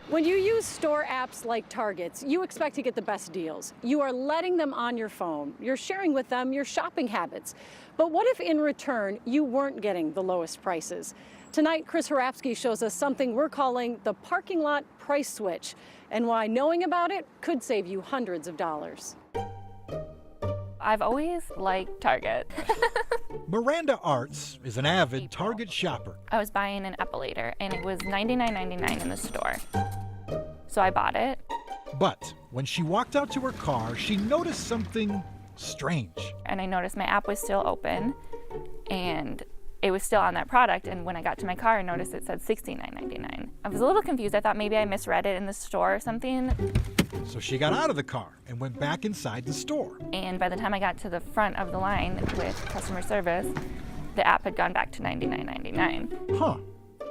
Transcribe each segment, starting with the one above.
When you use store apps like Target's, you expect to get the best deals. You are letting them on your phone. You're sharing with them your shopping habits. But what if in return you weren't getting the lowest prices? Tonight, Chris Harapsky shows us something we're calling the parking lot price switch, and why knowing about it could save you hundreds of dollars. I've always liked Target. Miranda Arts is an avid Target shopper. I was buying an epilator and it was $99.99 in the store. So I bought it. But when she walked out to her car, she noticed something strange. And I noticed my app was still open and it was still on that product. And when I got to my car, I noticed it said $69.99. I was a little confused. I thought maybe I misread it in the store or something. So she got out of the car and went back inside the store. And by the time I got to the front of the line with customer service, the app had gone back to $99.99. Huh.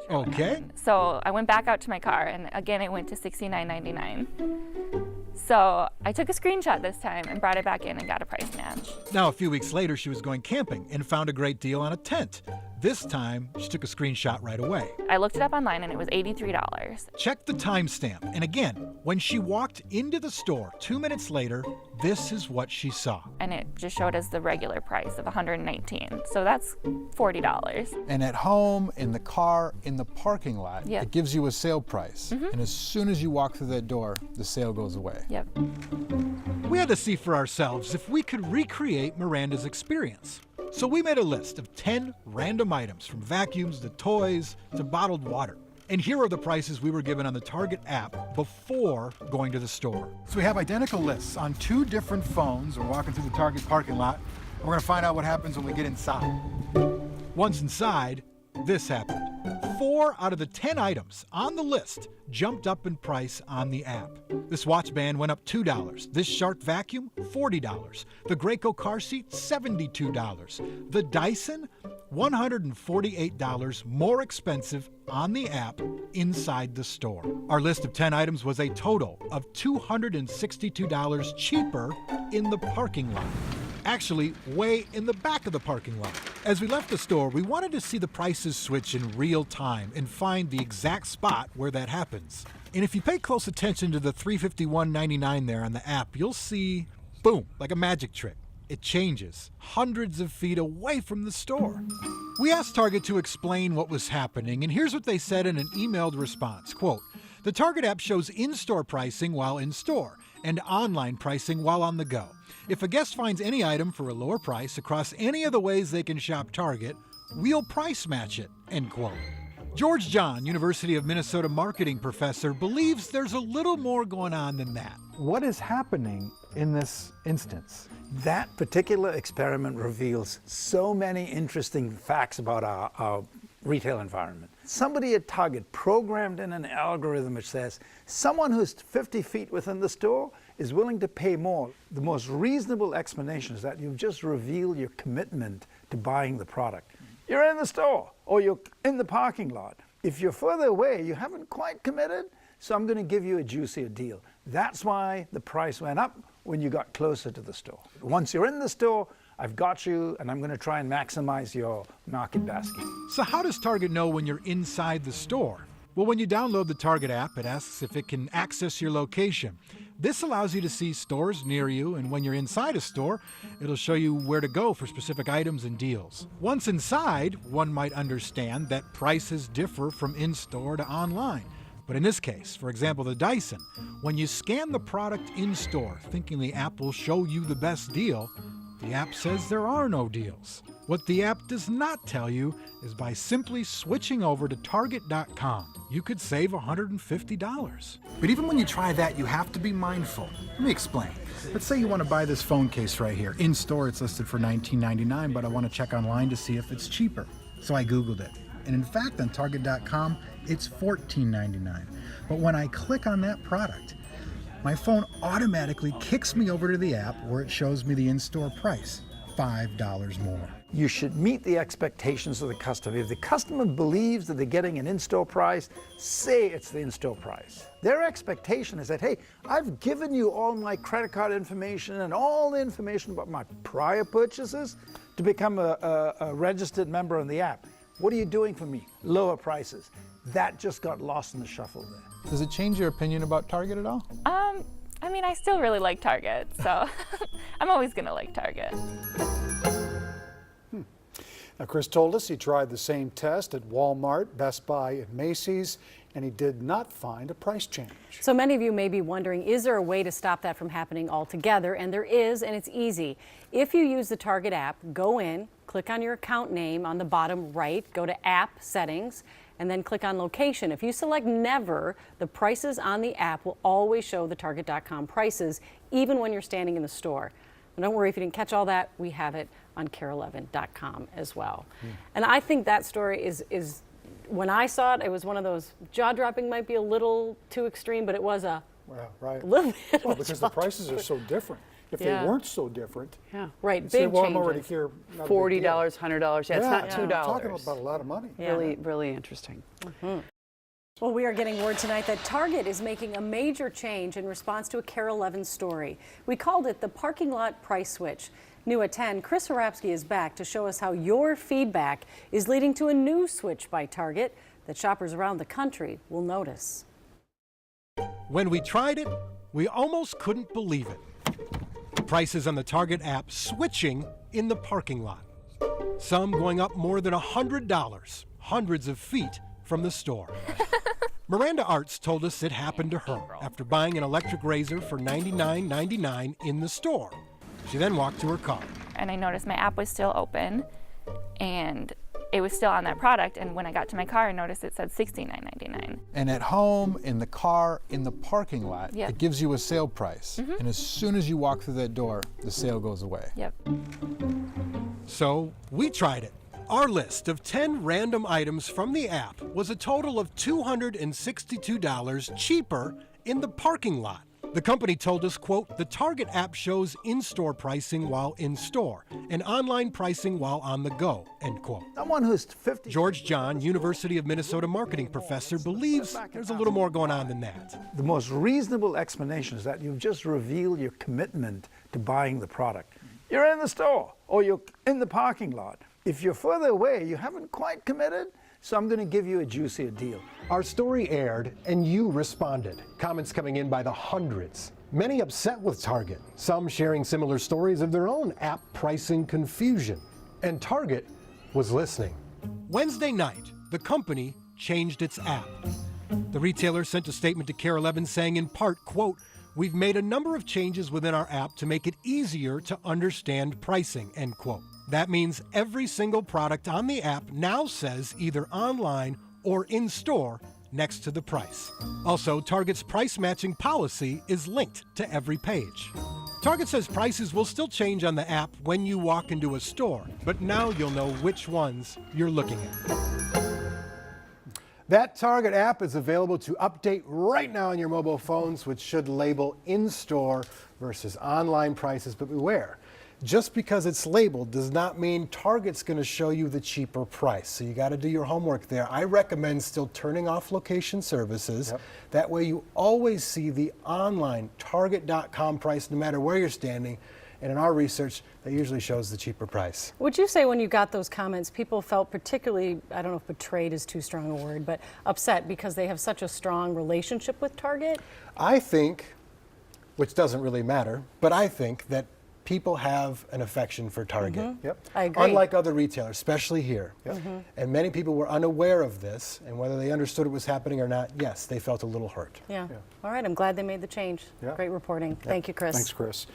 Okay. So I went back out to my car, and again, it went to $69.99. So I took a screenshot this time and brought it back in and got a price match. Now, a few weeks later, she was going camping and found a great deal on a tent. This time, she took a screenshot right away. I looked it up online and it was $83. Check the timestamp. And again, when she walked into the store 2 minutes later, this is what she saw. And it just showed us the regular price of $119. So that's $40. And at home, in the car, in the parking lot, Yep. It gives you a sale price. And as soon as you walk through that door, the sale goes away. Yep. We had to see for ourselves if we could recreate Miranda's experience. So we made a list of 10 random items, from vacuums to toys to bottled water. And here are the prices we were given on the Target app before going to the store. So we have identical lists on 2 different phones. We're walking through the Target parking lot. And we're gonna find out what happens when we get inside. Once inside, this happened. 4 out of the 10 items on the list jumped up in price on the app. This watch band went up $2. This Shark vacuum, $40. The Graco car seat, $72. The Dyson, $148 more expensive on the app inside the store. Our list of 10 items was a total of $262 cheaper in the parking lot. Actually, way in the back of the parking lot. As we left the store, we wanted to see the prices switch in real time and find the exact spot where that happens. And if you pay close attention to the $351.99 there on the app, you'll see, boom, like a magic trick. It changes hundreds of feet away from the store. We asked Target to explain what was happening, and here's what they said in an emailed response. Quote, "The Target app shows in-store pricing while in store and online pricing while on the go. If a guest finds any item for a lower price across any of the ways they can shop Target, we'll price match it," end quote. George John, University of Minnesota marketing professor, believes there's a little more going on than that. What is happening in this instance? That particular experiment reveals so many interesting facts about our retail environment. Somebody at Target programmed in an algorithm which says someone who's 50 feet within the store is willing to pay more. The most reasonable explanation is that you've just revealed your commitment to buying the product. You're in the store or you're in the parking lot. If you're further away, you haven't quite committed, so I'm going to give you a juicier deal. That's why the price went up when you got closer to the store. Once you're in the store, I've got you, and I'm going to try and maximize your market basket. So how does Target know when you're inside the store? Well, when you download the Target app, it asks if it can access your location. This allows you to see stores near you, and when you're inside a store, it'll show you where to go for specific items and deals. Once inside, one might understand that prices differ from in-store to online. But in this case, for example, the Dyson, when you scan the product in-store, thinking the app will show you the best deal, the app says there are no deals. What the app does not tell you is by simply switching over to Target.com, you could save $150. But even when you try that, you have to be mindful. Let me explain. Let's say you want to buy this phone case right here. In store, it's listed for $19.99, but I want to check online to see if it's cheaper. So I Googled it. And in fact, on Target.com, it's $14.99. But when I click on that product, my phone automatically kicks me over to the app where it shows me the in-store price, $5 more. You should meet the expectations of the customer. If the customer believes that they're getting an in-store price, say it's the in-store price. Their expectation is that, hey, I've given you all my credit card information and all the information about my prior purchases to become a registered member on the app. What are you doing for me? Lower prices. That just got lost in the shuffle there. Does it change your opinion about Target at all? I mean, I still really like Target, so I'm always gonna like Target. Now, Chris told us he tried the same test at Walmart, Best Buy, and Macy's, and he did not find a price change. So many of you may be wondering, is there a way to stop that from happening altogether? And there is, and it's easy. If you use the Target app, go in, click on your account name on the bottom right, go to App Settings, and then click on Location. If you select Never, the prices on the app will always show the Target.com prices, even when you're standing in the store. And don't worry if you didn't catch all that, we have it on KARE11.com as well. And I think that story is when I saw it, it was one of those, jaw-dropping might be a little too extreme, but it was a Well, right. little bit Well, of because the prices are so different. If Yeah. they weren't so different, Yeah. right, you'd say, big well, I'm changes. already here. not a big $40, deal. $100. Yeah, it's not Yeah, $2. talking about a lot of money. Yeah. Really, really interesting. Well, we are getting word tonight that Target is making a major change in response to a KARE 11 story. We called it the parking lot price switch. New at 10, Chris Harapsky is back to show us how your feedback is leading to a new switch by Target that shoppers around the country will notice. When we tried it, we almost couldn't believe it. Prices on the Target app switching in the parking lot. Some going up more than $100, hundreds of feet from the store. Miranda Arts told us it happened to her after buying an electric razor for $99.99 in the store. She then walked to her car. And I noticed my app was still open, and it was still on that product. And when I got to my car, I noticed it said $69.99. And at home, in the car, in the parking lot, Yep. it gives you a sale price. And as soon as you walk through that door, the sale goes away. Yep. So we tried it. Our list of 10 random items from the app was a total of $262 cheaper in the parking lot. The company told us, quote, the Target app shows in-store pricing while in-store and online pricing while on the go, end quote. Someone who's 50. George John, University of Minnesota marketing professor, believes there's a little more going on than that. The most reasonable explanation is that you've just revealed your commitment to buying the product. You're in the store or you're in the parking lot. If you're further away, you haven't quite committed, so I'm going to give you a juicier deal. Our story aired and you responded. Comments coming in by the hundreds. Many upset with Target, some sharing similar stories of their own app pricing confusion. And Target was listening. Wednesday night, the company changed its app. The retailer sent a statement to KARE 11 saying in part, quote, we've made a number of changes within our app to make it easier to understand pricing, end quote. That means every single product on the app now says either online or in store next to the price. Also, Target's price matching policy is linked to every page. Target says prices will still change on the app when you walk into a store, but now you'll know which ones you're looking at. That Target app is available to update right now on your mobile phones, which should label in-store versus online prices, but beware. Just because it's labeled does not mean Target's going to show you the cheaper price. So you got to do your homework there. I recommend still turning off location services. Yep. That way you always see the online Target.com price no matter where you're standing. And in our research, that usually shows the cheaper price. Would you say when you got those comments, people felt particularly, I don't know if betrayed is too strong a word, but upset because they have such a strong relationship with Target? I think, which doesn't really matter, but I think that people have an affection for Target. Yep. I agree. Unlike other retailers, especially here. And many people were unaware of this, and whether they understood it was happening or not, yes, they felt a little hurt. Yeah. All right, I'm glad they made the change. Yeah. Great reporting. Thank you, Chris. Thanks, Chris.